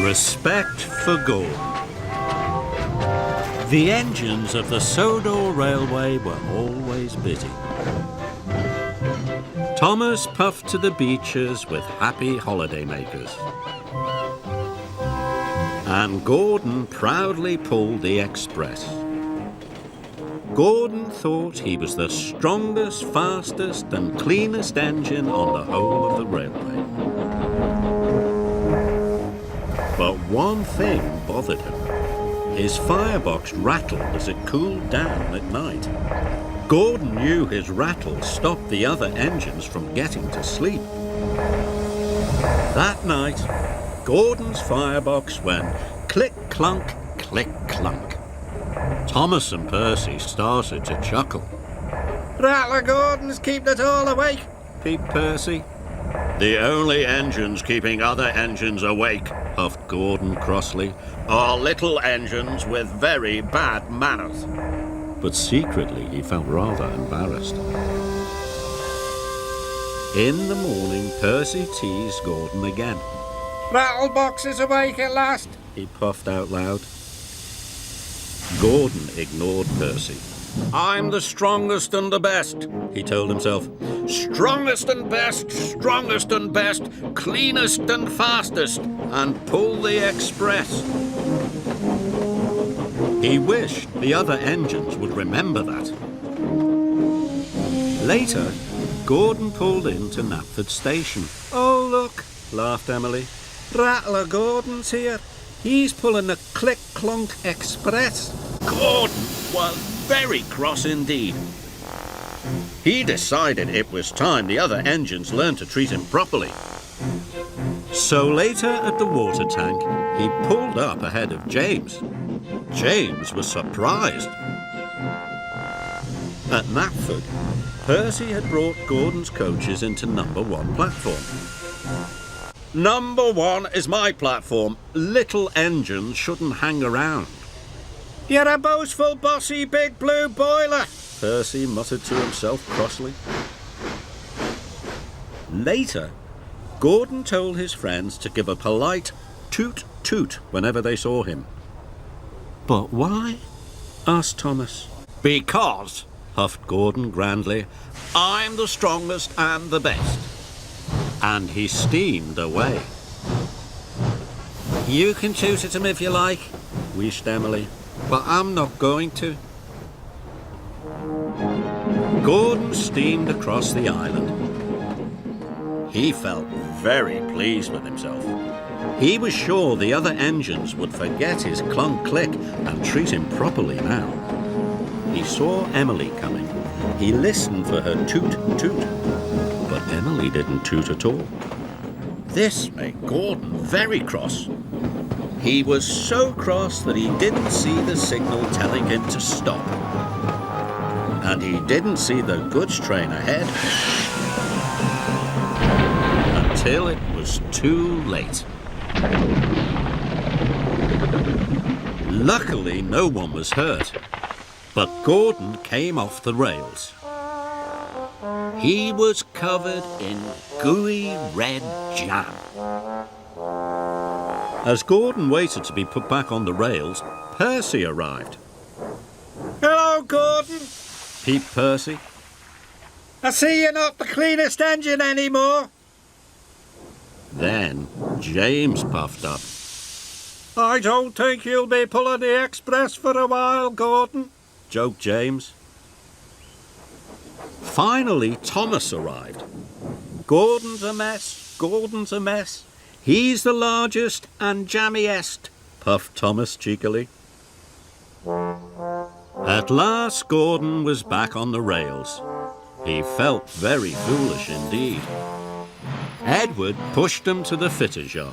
Respect for Gordon. The engines of the Sodor Railway were always busy. Thomas puffed to the beaches with happy holidaymakers. And Gordon proudly pulled the express. Gordon thought he was the strongest, fastest and cleanest engine on the whole of the railway. But one thing bothered him. His firebox rattled as it cooled down at night. Gordon knew his rattle stopped the other engines from getting to sleep. That night, Gordon's firebox went click-clunk, click-clunk. Thomas and Percy started to chuckle. "Rattler Gordon's keeping it all awake," peeped Percy. The only engines keeping other engines awake, puffed Gordon crossly, are little engines with very bad manners. But secretly he felt rather embarrassed. In the morning, Percy teased Gordon again. "Rattlebox is awake at last," he puffed out loud. Gordon ignored Percy. "I'm the strongest and the best," he told himself. "Strongest and best, cleanest and fastest, and pull the express." He wished the other engines would remember that. Later, Gordon pulled into Knapford Station. "Oh, look," laughed Emily. "Rattler Gordon's here. He's pulling the click-clunk express." Gordon was very cross indeed. He decided it was time the other engines learned to treat him properly. So later at the water tank, he pulled up ahead of James. James was surprised. At Knapford, Percy had brought Gordon's coaches into number 1 platform. "Number 1 is my platform. Little engines shouldn't hang around." "You're a boastful, bossy, big blue boiler," Percy muttered to himself crossly. Later, Gordon told his friends to give a polite toot-toot whenever they saw him. "But why?" asked Thomas. "Because," puffed Gordon grandly, "I'm the strongest and the best." And he steamed away. "You can toot at him if you like," wheezed Emily. "but I'm not going to." Gordon steamed across the island. He felt very pleased with himself. He was sure the other engines would forget his clunk-click and treat him properly now. He saw Emily coming. He listened for her toot-toot, but Emily didn't toot at all. This made Gordon very cross. He was so cross that he didn't see the signal telling him to stop. And he didn't see the goods train ahead until it was too late. Luckily, no one was hurt, but Gordon came off the rails. He was covered in gooey red jam. As Gordon waited to be put back on the rails, Percy arrived. "Hello, Gordon," peeped Percy. "I see you're not the cleanest engine anymore." Then James puffed up. "I don't think you'll be pulling the express for a while, Gordon," joked James. Finally, Thomas arrived. "Gordon's a mess, Gordon's a mess. He's the largest and jammiest," puffed Thomas cheekily. At last, Gordon was back on the rails. He felt very foolish indeed. Edward pushed him to the fitter's yard.